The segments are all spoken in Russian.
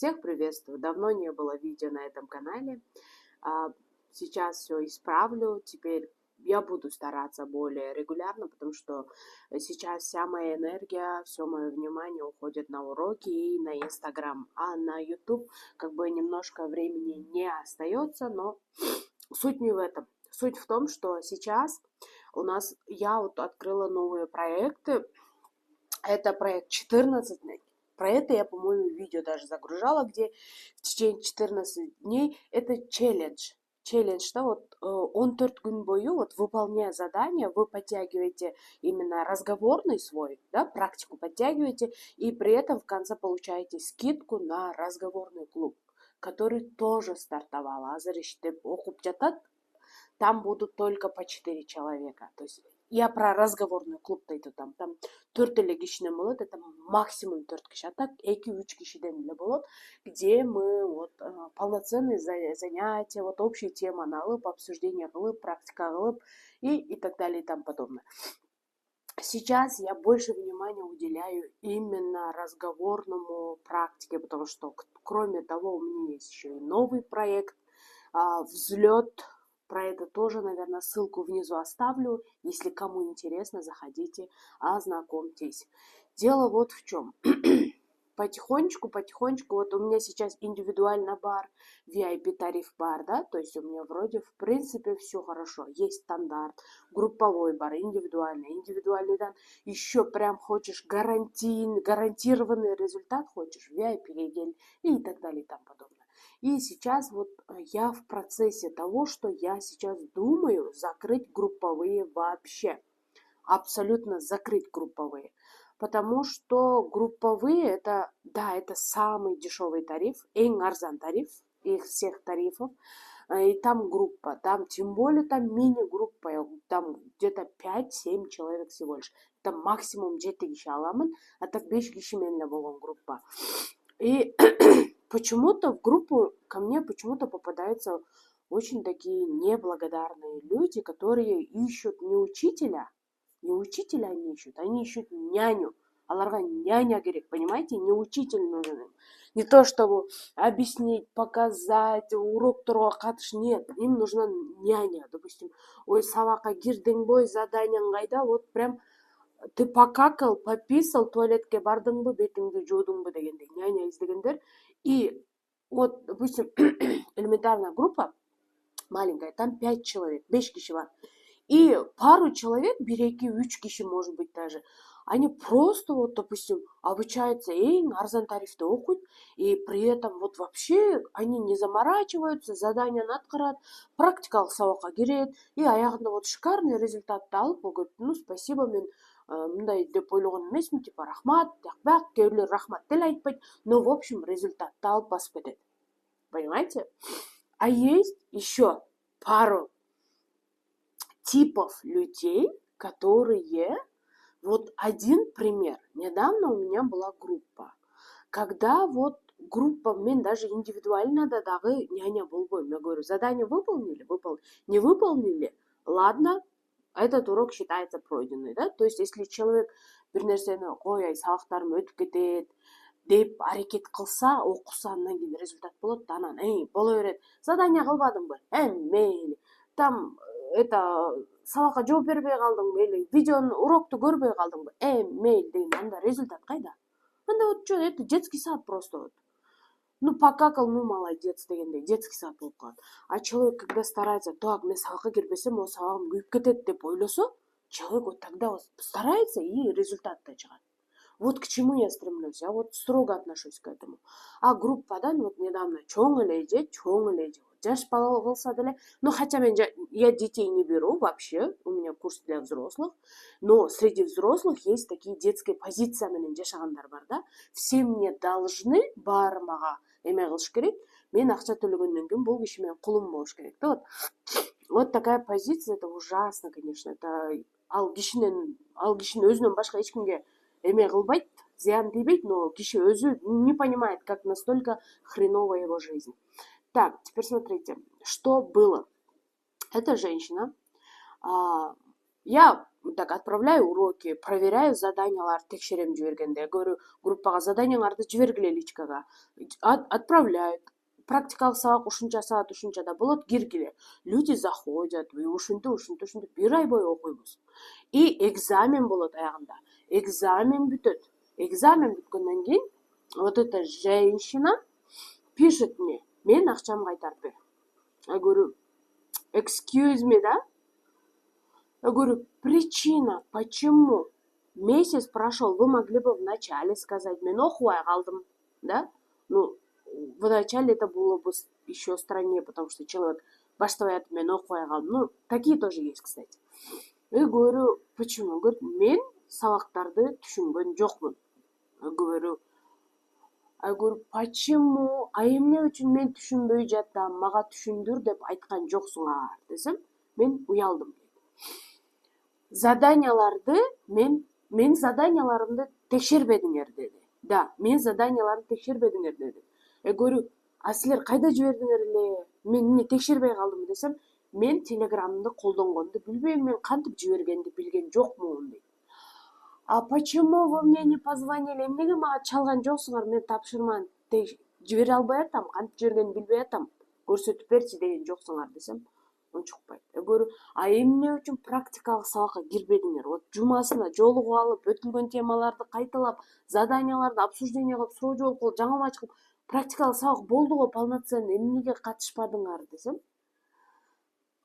Всех приветствую. Давно не было видео на этом канале. А, Сейчас все исправлю. Теперь я буду стараться более регулярно, потому что сейчас вся моя энергия, все мое внимание уходит на уроки и на Инстаграм. А на YouTube как бы немножко времени не остается, но суть не в этом. Суть в том, что сейчас я вот открыла новые проекты. Это проект 14 дней. Про это я, по-моему, видео даже загружала, где в течение 14 дней это челлендж. Челлендж, да, вот 14 күн бойы, вот выполняя задание, вы подтягиваете именно разговорный свой, да, практику подтягиваете, и при этом в конце получаете скидку на разговорный клуб, который тоже стартовал. Там будут только по 4 человека. То есть я про разговорный клуб айтып атам. Там 4 эле кишинен болот, это максимум 4 киши. А так 2-3 кишиден эле болот, где мы вот полноценные занятия, вот общие теманы алып, обсуждение кылып, практика кылып и так далее и тому подобное. Сейчас я больше внимания уделяю именно разговорному практике, потому что, кроме того, у меня есть еще и новый проект «Взлет». Про это тоже, наверное, ссылку внизу оставлю. Если кому интересно, заходите, ознакомьтесь. Дело вот в чем. Потихонечку, вот у меня сейчас индивидуальный бар, VIP-тариф бар, да, то есть у меня вроде в принципе все хорошо. Есть стандарт, групповой бар, индивидуальный, да, еще прям хочешь гарантированный результат, хочешь VIP и так далее и тому подобное. И сейчас вот я в процессе того, что я сейчас думаю закрыть групповые вообще. Абсолютно закрыть групповые. Потому что групповые это самый дешевый тариф, эң арзан тариф их всех тарифов. И там группа, там тем более там мини-группа, там где-то 5-7 человек всего лишь. Это максимум 7 киши аламын, а так 5 киши менле болгон группа. И почему-то в группу ко мне почему-то попадаются очень такие неблагодарные люди, которые ищут не учителя они ищут няню. Аларга няня керек, понимаете? Не учитель нужен им. Не то, чтобы объяснить, показать, урокторго катыш. Нет, им нужна няня. Допустим, ой, сабакка кирдиң бой, заданиең кайда? Вот прям ты покакал, пописал, туалетке бардыңбы, бетиңди жуудуңбу дегендей няня издегендер. И вот, допустим, элементарная группа, маленькая, там 5 человек, 5 киши бар. И пару человек, 1-2-3 киши, может быть, даже, они просто, вот, допустим, обучаются эң арзан тарифте окуйт, и при этом вот вообще они не заморачиваются, заданияны аткарат, практикалык сабакка кирет, и аягында вот шикарный результатты алып, ол говорит, ну, спасибо, мен мындай деп ойлогон эмесмин, типа, рахмат, бак, кээ бирлер рахмат деле айтпайт, но, в общем, результатты алып басып кетет. Понимаете? А есть еще пару типов людей, которые... Вот один пример. Недавно у меня была группа. Когда вот группа, мен даже индивидуально дагы няня болбойм. Я говорю, задание выполнили? Не выполнили? Ладно, этот урок считается пройденный, да? То есть, если человек бир нерсени кой, сабактарым өтүп кетет деп аракет кылса, окуса, андан кийин результат болот, анан боло берет. Задание кылбадыңбы? Мейли. Там это сабакка жооп бербей калдыңбы или видеону урокту көрбөй калдыңбы? Мейли деген, анда результат кайда? Анда вот что, это детский сад просто вот. Ну, покакал, ну, молодец дегендей, детский сад болуп калат. А человек, когда старается, так, мен сабакка кирбесем, ол сабагым күйүп кетет деп ойлосо, человек вот тогда вот старается и результат да чыгат. Вот к чему я стремлюсь, я вот строго отношусь к этому. А группадан вот недавно чоң эле жаш бала болса деле, ну хотя я детей не беру вообще, у меня курс для взрослых, но среди взрослых есть такие детские позиции менен жашагандар бар да. Все мне должны, баары мага эме кылыш керек, мен акча төлөгөндөн кийин бул киши менен кулум болуш керек да. Вот такая позиция, это ужасно, конечно. Это ал кишинин өзүнөн башка эч кимге эме кылбайт, зыян тийбейт, но киши өзү не понимает, как настолько хреновая его жизнь. Так, теперь смотрите, что было. Эта женщина, я так отправляю уроки, проверяю заданияларды текшерем жибергенде. Говорю, группага заданияңарды жибергиле личкага. Отправляют. Практикалык сабак ушунча саат ушунчада болот, киргиле. Люди заходят, ушинтип, бир ай бою окуйбуз. И экзамен болот аягында. Экзамен бүтөт. Экзамен бүткөндөн кийин вот эта женщина пишет мне, мен акчамды кайтарып бер. Я говорю, excuse me, да? Я говорю, причина, почему? Месяц прошел, вы могли бы в начале сказать, мен окубай калдым, да? Ну, в начале это было бы еще страннее, потому что человек баштабай атып, мен окубай калдым. Ну, такие тоже есть, кстати. Я говорю, почему? Он говорит, мен сабактарды түшүнгөн жокмун. Я говорю, почему? А эмне үчүн мен түшүнбөй жатам, мага түшүндүр деп айткан жоксуңар десем, мен уялдым. Заданияларды мен заданияларымды текшербедиңер деди. Да, мен заданияларды текшербедиңер деди. Я говорю, а силер кайда жибердиңер эле? Мен эмне текшербей калдым десем, мен телеграмды колдонгонду билбейм, мен кантип жибергенди билген жокмун дейт. А почему вы мне не позвонили? Эмнеге мага чалган жоксуңар? Мен тапшырманы жибере албай атам, кантип жибергенди билбей атам. Көрсөтүп берчи деген жоксуңар десем, унчукпайт. Я говорю, а эмне үчүн практикалык сабакка кирбедиңер? Вот жумасына жолугуп алып, өтүлгөн темаларды кайталап, заданияларды обсуждение кылып, суроо жооп кылып, жаңы мач кылып, практикалык сабак болду го полноценный, эмнеге катышпадыңар десем,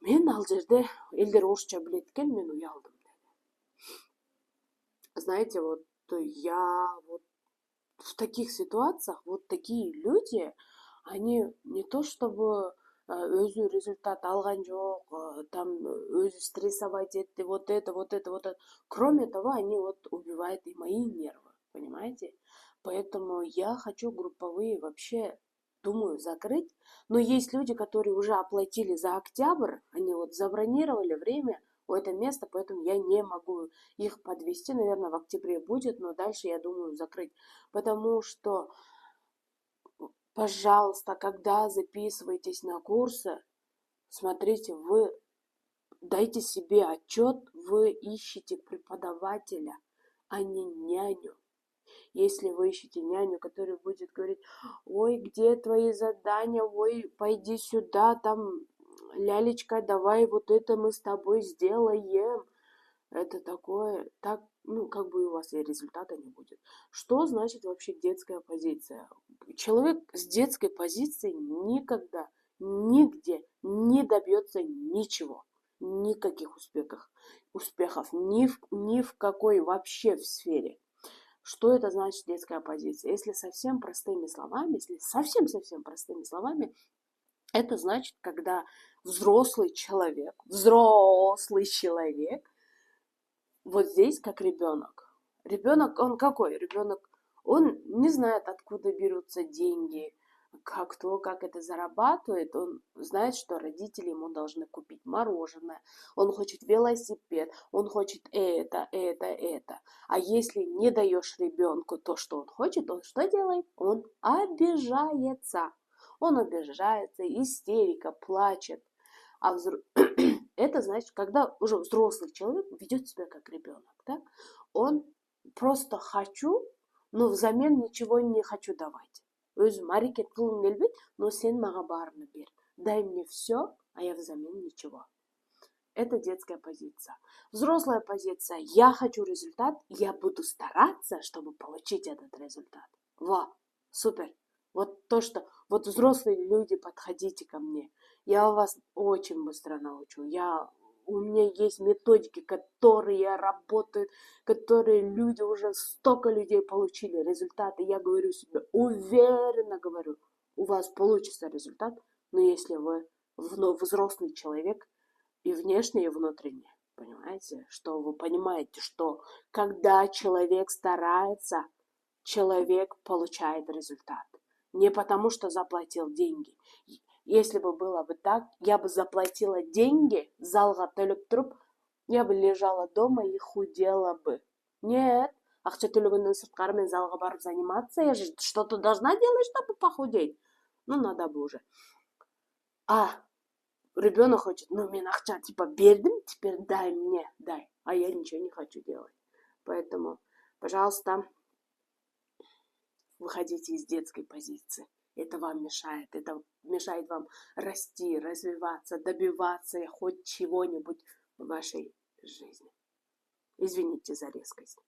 мен ал жерде элдер орусча билет экен, мен уялдым. Знаете, вот я вот в таких ситуациях, вот такие люди, они не то чтобы өзү результат алган жок, там өзү стрессовать этти, вот это. Кроме того, они вот убивают и мои нервы, понимаете? Поэтому я хочу групповые вообще, думаю, закрыть. Но есть люди, которые уже оплатили за октябрь, они вот забронировали время в это место, поэтому я не могу их подвести. Наверное, в октябре будет, но дальше я думаю закрыть. Потому что, пожалуйста, когда записываетесь на курсы, смотрите, вы дайте себе отчет, вы ищете преподавателя, а не няню. Если вы ищете няню, которая будет говорить, ой, где твои задания, ой, пойди сюда, там, лялечка, давай вот это мы с тобой сделаем. Это такое, так, ну, как бы у вас и результата не будет. Что значит вообще детская позиция? Человек с детской позицией никогда, нигде не добьется ничего. Никаких успехов ни в какой вообще в сфере. Что это значит детская позиция? Если совсем простыми словами, если совсем простыми словами, это значит, когда взрослый человек, вот здесь как ребенок. Ребенок, он какой? Ребенок, он не знает, откуда берутся деньги, как это зарабатывает. Он знает, что родители ему должны купить мороженое, он хочет велосипед, он хочет это. А если не даешь ребенку то, что он хочет, он что делает? Он обижается. Он обижается, истерика, плачет. Это значит, когда уже взрослый человек ведет себя как ребенок, да? Он просто хочу, но взамен ничего не хочу давать. Өзім әрекет қылғым келбейді, но сен мага баарыны бер. Дай мне все, а я взамен ничего. Это детская позиция. Взрослая позиция. Я хочу результат, я буду стараться, чтобы получить этот результат. Во, супер. Вот то, что... Вот взрослые люди, подходите ко мне. Я вас очень быстро научу. У меня есть методики, которые работают, которые люди, уже столько людей получили результаты. Я говорю себе, уверенно говорю, у вас получится результат, но если вы взрослый человек, и внешне, и внутренне, понимаете, что вы понимаете, что когда человек старается, человек получает результат. Не потому, что заплатил деньги. Если бы было бы так, я бы заплатила деньги, залга төлөп туруп, я бы лежала дома и худела бы. Нет, акча төлөгөндөн сырткары мен залга барып заниматься, я же что-то должна делать, чтобы похудеть. Ну, надо бы уже. А ребенок хочет, ну, мен ақша, типа, бердім, теперь дай мне, дай. А я ничего не хочу делать. Поэтому, пожалуйста, выходите из детской позиции. Это вам мешает. Это мешает вам расти, развиваться, добиваться хоть чего-нибудь в вашей жизни. Извините за резкость.